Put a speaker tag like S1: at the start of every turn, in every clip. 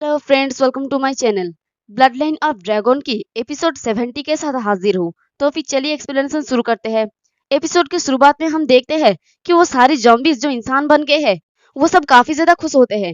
S1: Hello friends, welcome to my channel. Blood line of dragon की episode 70 के साथ हाजिर हूँ। तो फिर चलिए एक्सप्लेनेशन शुरू करते हैं। एपिसोड की शुरुआत में हम देखते हैं कि वो सारी जॉम्बीज जो इंसान बन गए हैं वो सब काफी ज्यादा खुश होते हैं।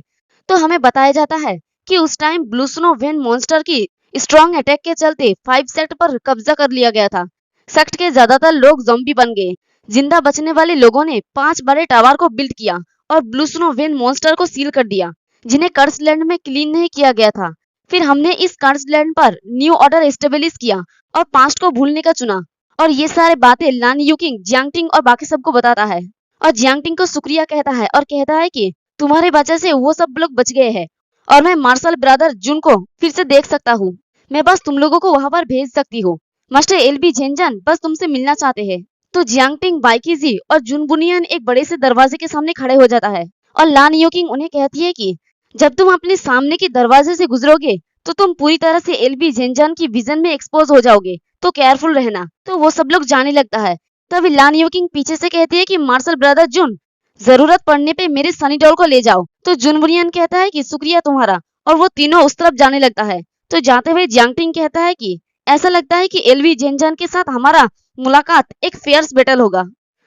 S1: तो हमें बताया जाता है कि उस time blue snow when monster की स्ट्रॉन्ग अटैक के चलते 5 सेक्ट पर कब्जा कर लिया गया था। सेक्ट के ज्यादातर लोग जॉम्बी बन गए। जिंदा बचने वाले लोगों ने 5 बड़े टावर को बिल्ड किया और ब्लू स्नो वेन मॉन्स्टर को सील कर दिया, जिन्हें कर्स लैंड में क्लीन नहीं किया गया था। फिर हमने इस कर्स लैंड पर न्यू ऑर्डर एस्टेब्लिश किया और पास्ट को भूलने का चुना। और ये सारे बातें लान यूकिंग, जियांगटिंग और बाकी सबको बताता है और जियांगटिंग को शुक्रिया कहता है और कहता है कि तुम्हारी वजह से वो सब लोग बच गए हैं और मैं मार्शल ब्रदर जुन को फिर से देख सकता हूँ। मैं बस तुम लोगों को वहां पर भेज सकती हूँ। मास्टर एलबी झेंजन बस तुमसे मिलना चाहते हैं। तो जियांगटिंग, बाइकीजी और जुन बुनियन एक बड़े से दरवाजे के सामने खड़े हो जाता है और लान यूकिंग उन्हें कहती है कि जब तुम अपने सामने के दरवाजे से गुजरोगे तो तुम पूरी तरह से एलबी झेंजन की विजन में एक्सपोज हो जाओगे, तो केयरफुल रहना। तो वो सब लोग जाने लगता है। तभी लान यूकिंग पीछे से कहती है कि मार्शल ब्रदर जुन, जरूरत पड़ने पे मेरे सनी डॉल को ले जाओ। तो जुन बुनियन कहता है कि शुक्रिया तुम्हारा, और वो तीनों उस तरफ जाने लगता है। तो जाते हुए जियांगटिंग कहता है कि ऐसा लगता है कि एलबी झेंजन के साथ हमारा मुलाकात एक फेयर्स बैटल होगा।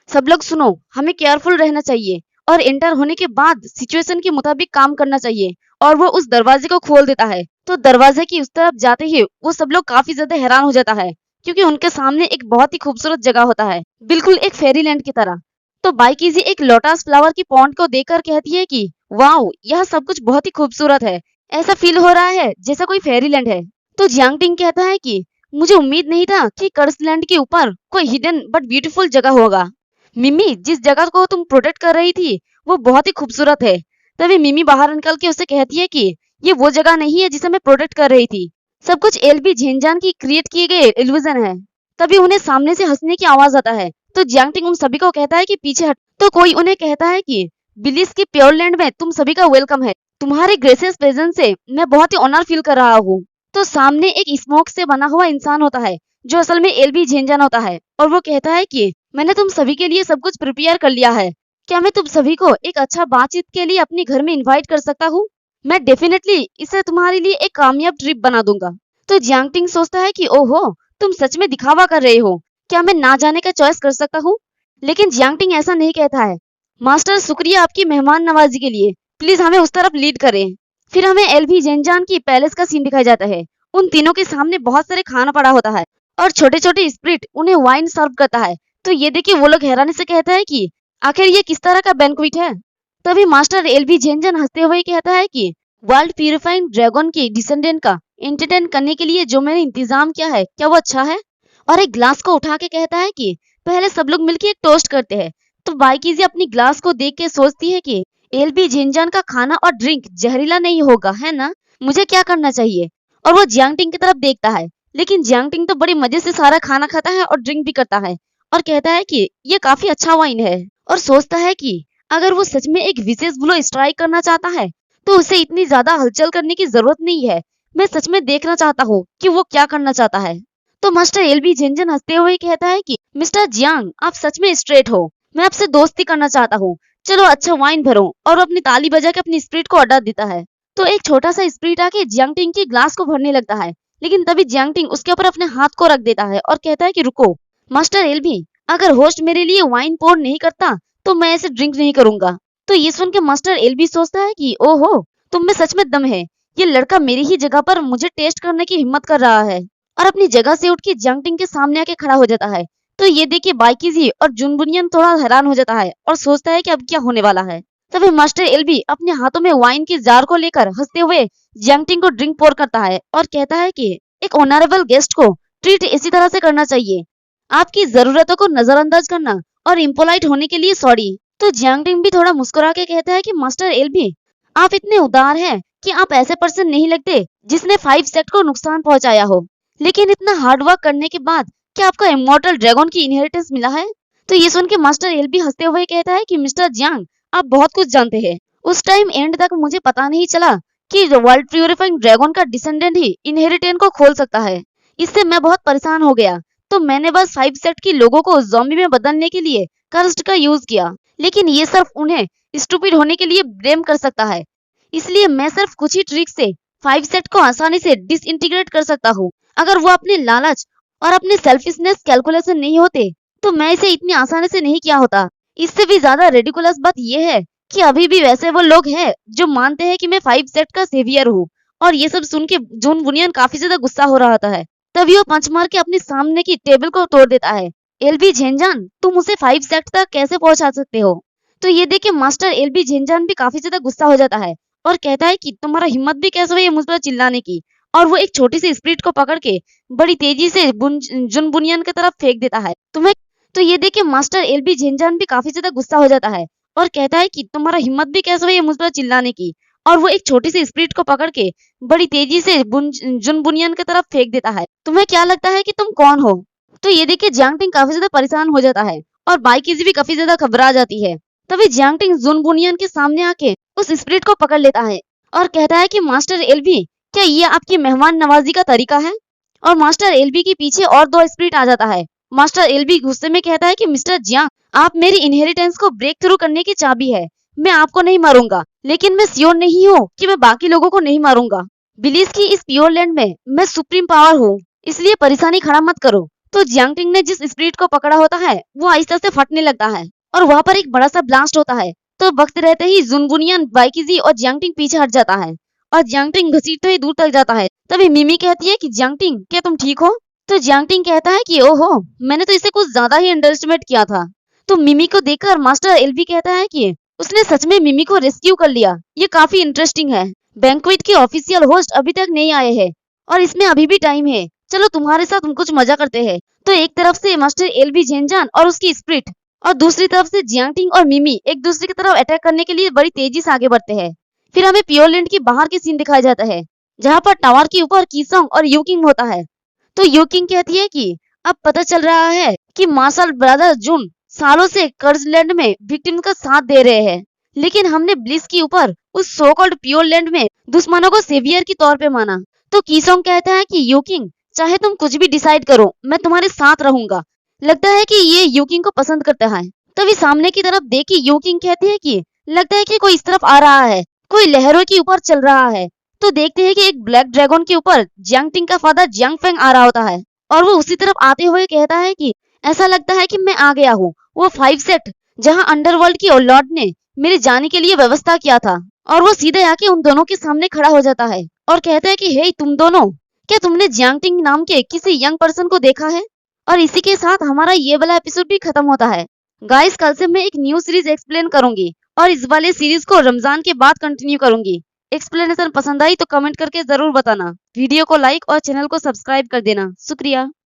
S1: सब लोग सुनो, हमें केयरफुल रहना चाहिए और एंटर होने के बाद सिचुएशन के मुताबिक काम करना चाहिए। और वो उस दरवाजे को खोल देता है। तो दरवाजे की उस तरफ जाते ही वो सब लोग काफी ज्यादा हैरान हो जाता है, क्योंकि उनके सामने एक बहुत ही खूबसूरत जगह होता है, बिल्कुल एक फेरीलैंड की तरह। तो बाइकीजी एक लोटस फ्लावर की पॉन्ड को देखकर कहती है कि वाओ, यह सब कुछ बहुत ही खूबसूरत है। ऐसा फील हो रहा है जैसा कोई फेरीलैंड है। तो जियांगटिंग कहता है कि मुझे उम्मीद नहीं था कि कर्सलैंड के ऊपर कोई हिडन बट ब्यूटीफुल जगह होगा। मिमी, जिस जगह को तुम प्रोटेक्ट कर रही थी वो बहुत ही खूबसूरत है। तभी मिमी बाहर निकल के उसे कहती है कि ये वो जगह नहीं है जिसे मैं प्रोटेक्ट कर रही थी, सब कुछ एलबी झेंजान की क्रिएट किए गए इल्यूजन है। तभी उन्हें सामने से हंसने की आवाज आता है। तो जियांगटिंग उन सभी को कहता है कि पीछे हट। तो कोई उन्हें कहता है कि बिलिस की प्योर लैंड में तुम सभी का वेलकम है। तुम्हारे ग्रेसियस प्रेजेंस से मैं बहुत ही ऑनर फील कर रहा हूँ। तो सामने एक स्मोक से बना हुआ इंसान होता है जो असल में एलबी झेंजान होता है, और वो कहता है कि मैंने तुम सभी के लिए सब कुछ प्रिपेयर कर लिया है। क्या मैं तुम सभी को एक अच्छा बातचीत के लिए अपने घर में इनवाइट कर सकता हूँ? मैं डेफिनेटली इसे तुम्हारे लिए एक कामयाब ट्रिप बना दूंगा। तो जियांगटिंग सोचता है कि ओहो, तुम सच में दिखावा कर रहे हो। क्या मैं ना जाने का चॉइस कर सकता हूँ? लेकिन जियांगटिंग ऐसा नहीं कहता है। मास्टर, शुक्रिया आपकी मेहमान नवाजी के लिए, प्लीज हमें उस तरफ लीड करें। फिर हमें एलबी झेंजान की पैलेस का सीन दिखाया जाता है। उन तीनों के सामने बहुत सारे खाना पड़ा होता है और छोटे छोटे स्प्रिट उन्हें वाइन सर्व करता है। तो ये देखिए वो लोग हैरानी से कहता है कि आखिर ये किस तरह का बैंक्वेट है। तभी मास्टर एलबी झेंजन हंसते हुए कहता है कि वर्ल्ड प्यूरिफाइंग ड्रैगन के डिसेंडेंट का एंटरटेन करने के लिए जो मैंने इंतजाम किया है, क्या वो अच्छा है? और एक ग्लास को उठा के कहता है कि पहले सब लोग मिलकर एक टोस्ट करते हैं। तो बाइकीजी अपनी ग्लास को देख के सोचती है कि एलबी झेंजन का खाना और ड्रिंक जहरीला नहीं होगा, है ना? मुझे क्या करना चाहिए? और वो जियांगटिंग की तरफ देखता है, लेकिन जियांगटिंग तो बड़ी मजे से सारा खाना खाता है और ड्रिंक भी करता है और कहता है कि ये काफी अच्छा वाइन है, और सोचता है कि अगर वो सच में एक विशेष ब्लो स्ट्राइक करना चाहता है तो उसे इतनी ज्यादा हलचल करने की जरूरत नहीं है। मैं सच में देखना चाहता हूँ कि वो क्या करना चाहता है। तो मास्टर एलबी झेंजन हंसते हुए कहता है कि मिस्टर जियांग, आप सच में स्ट्रेट हो। मैं आपसे दोस्ती करना चाहता हूँ। चलो अच्छा वाइन भरो। और वो अपनी ताली बजा के अपनी स्प्रिट को अड्डा देता है। तो एक छोटा सा स्प्रिट आके जियांगटिंग की ग्लास को भरने लगता है, लेकिन तभी जियांगटिंग उसके ऊपर अपने हाथ को रख देता है और कहता है कि रुको मास्टर एलबी, अगर होस्ट मेरे लिए वाइन पोर नहीं करता तो मैं ऐसे ड्रिंक नहीं करूंगा। तो ये सुन के मास्टर एलबी सोचता है कि ओहो, तुम में सच में दम है। ये लड़का मेरी ही जगह पर मुझे टेस्ट करने की हिम्मत कर रहा है, और अपनी जगह से उठ के जियांगटिंग के सामने आके खड़ा हो जाता है। तो ये देखिए बाइकीजी और जुनबुनियन थोड़ा हैरान हो जाता है और सोचता है कि अब क्या होने वाला है। तभी मास्टर एलबी अपने हाथों में वाइन की जार को लेकर हंसते हुए जियांगटिंग को ड्रिंक पोर करता है और कहता है कि एक ऑनरेबल गेस्ट को ट्रीट इसी तरह से करना चाहिए। आपकी जरूरतों को नजरअंदाज करना और इम्पोलाइट होने के लिए सॉरी। तो जियांगटिंग भी थोड़ा मुस्कुरा के कहता है कि मास्टर एलबी, आप इतने उदार हैं कि आप ऐसे पर्सन नहीं लगते जिसने 5 सेक्ट को नुकसान पहुंचाया हो। लेकिन इतना हार्ड वर्क करने के बाद क्या आपको इमॉर्टल ड्रैगन की इनहेरिटेंस मिला है? तो ये सुन के मास्टर एलबी हंसते हुए कहता है कि मिस्टर जियांग, आप बहुत कुछ जानते हैं। उस टाइम एंड तक मुझे पता नहीं चला कि वर्ल्ड प्यूरिफाइंग ड्रैगन का डिसेंडेंट ही इनहेरिटेंस को खोल सकता है। इससे मैं बहुत परेशान हो गया। तो मैंने बस 5 सेक्ट के लोगों को ज़ॉम्बी में बदलने के लिए कर्स्ट का यूज किया, लेकिन ये सिर्फ उन्हें स्टूपिड होने के लिए ब्लेम कर सकता है। इसलिए मैं सिर्फ कुछ ही ट्रिक से 5 सेट को आसानी से डिसइंटीग्रेट कर सकता हूँ। अगर वो अपने लालच और अपने सेल्फिशनेस कैलकुलेशन नहीं होते तो मैं इसे इतनी आसानी से नहीं किया होता। इससे भी ज्यादा रेडिकुलस बात यह है कि अभी भी वैसे वो लोग हैं जो मानते हैं कि मैं 5 सेट का सेवियर हूँ। और ये सब सुन के जॉन बुनियन काफी ज्यादा गुस्सा हो रहा था। तभी वो पंच मार के अपने सामने की टेबल को तोड़ देता है। एलबी झेंजान, तुम उसे 5 सेट तक कैसे पहुंचा सकते हो? तो ये देख के मास्टर एलबी झेंजान भी काफी ज्यादा गुस्सा हो जाता है और कहता है कि तुम्हारा हिम्मत भी कैसे हुई मुझ पर चिल्लाने की। और वो एक छोटी सी स्प्रिट को पकड़ के बड़ी तेजी से जुन बुनियन की तरफ फेंक देता है। तुम्हें तो ये देख के मास्टर एलबी झेंजान भी काफी ज्यादा गुस्सा हो जाता है और कहता है कि तुम्हारा हिम्मत भी कैसे हुई मुझ पर चिल्लाने की। और वो एक छोटी सी स्प्रिट को पकड़ के बड़ी तेजी से जुन बुनियन की तरफ फेंक देता है। तुम्हें क्या लगता है कि तुम कौन हो? तो ये देख के जियांगटिंग काफी ज्यादा परेशान हो जाता है और बाइकिजी भी काफी ज्यादा घबरा जाती है। तभी जियांगटिंग जुन बुनियन के सामने आके उस स्प्रिट को पकड़ लेता है और कहता है कि मास्टर एलबी, क्या ये आपकी मेहमान नवाजी का तरीका है? और मास्टर एलबी के पीछे और 2 स्प्रिट आ जाता है। मास्टर एलबी गुस्से में कहता है कि मिस्टर जियांग, आप मेरी इनहेरिटेंस को ब्रेक थ्रू करने की चाबी है। मैं आपको नहीं मारूंगा, लेकिन मैं श्योर नहीं हूँ कि मैं बाकी लोगों को नहीं मारूंगा। बिलीज की इस प्योर लैंड में मैं सुप्रीम पावर हूँ, इसलिए परेशानी खड़ा मत करो। तो जियांगटिंग ने जिस स्प्रिट को पकड़ा होता है वो आहिस्ता से फटने लगता है और वहां पर एक बड़ा सा ब्लास्ट होता है। तो वक्त रहते ही जुनबुनियन, बाइकिजी और जियांगटिंग पीछे हट जाता है और जियांगटिंग घसीटते हुए दूर तक जाता है। तभी मिमी कहती है कि जियांगटिंग, क्या तुम ठीक हो? तो जियांगटिंग कहता है कि ओहो, मैंने तो इसे कुछ ज्यादा ही अंडरएस्टिमेट किया था। तो मिमी को देखकर मास्टर एलबी कहता है कि उसने सच में मिमी को रेस्क्यू कर लिया। ये काफी इंटरेस्टिंग है। बैंक्वेट के ऑफिशियल होस्ट अभी तक नहीं आए हैं और इसमें अभी भी टाइम है। चलो तुम्हारे साथ हम कुछ मजा करते हैं। तो एक तरफ से मास्टर एलबी झेंजान और उसकी स्प्रिट और दूसरी तरफ से जियांगटिंग और मिमी एक दूसरे की तरफ अटैक करने के लिए बड़ी तेजी से आगे बढ़ते हैं। फिर हमें प्योरलैंड के बाहर के सीन दिखाया जाता है जहाँ पर टावर के ऊपर कीसोंग और यूकिंग होता है। तो यूकिंग कहती है कि अब पता चल रहा है कि मार्शल ब्रदर जुन सालों से कर्जलैंड में विक्टिम का साथ दे रहे हैं, लेकिन हमने ब्लिस के ऊपर उस सो कॉल्ड प्योर लैंड में दुश्मनों को सेवियर के तौर पे माना। तो कीसोंग कहता है कि यूकिंग, चाहे तुम कुछ भी डिसाइड करो, मैं तुम्हारे साथ रहूंगा। लगता है कि ये यूकिंग को पसंद करता है। तभी सामने की तरफ देखी यूकिंग कहती है कि लगता है कि कोई इस तरफ आ रहा है, कोई लहरों के ऊपर चल रहा है। तो देखते हैं कि एक ब्लैक ड्रैगन के ऊपर जियांगटिंग का फादर जियांगफेंग आ रहा होता है और वो उसी तरफ आते हुए कहता है कि ऐसा लगता है कि मैं आ गया हूँ, वो 5 सेट जहाँ अंडरवर्ल्ड की लॉर्ड ने मेरे जाने के लिए व्यवस्था किया था। और वो सीधे आके उन दोनों के सामने खड़ा हो जाता है और कहता है कि हे तुम दोनों, क्या तुमने जियांगटिंग नाम के किसी यंग पर्सन को देखा है? और इसी के साथ हमारा ये वाला एपिसोड भी खत्म होता है। गाइस, कल से मैं एक न्यू सीरीज एक्सप्लेन करूंगी और इस वाले सीरीज को रमजान के बाद कंटिन्यू करूंगी। एक्सप्लेनेशन पसंद आई तो कमेंट करके जरूर बताना। वीडियो को लाइक और चैनल को सब्सक्राइब कर देना। शुक्रिया।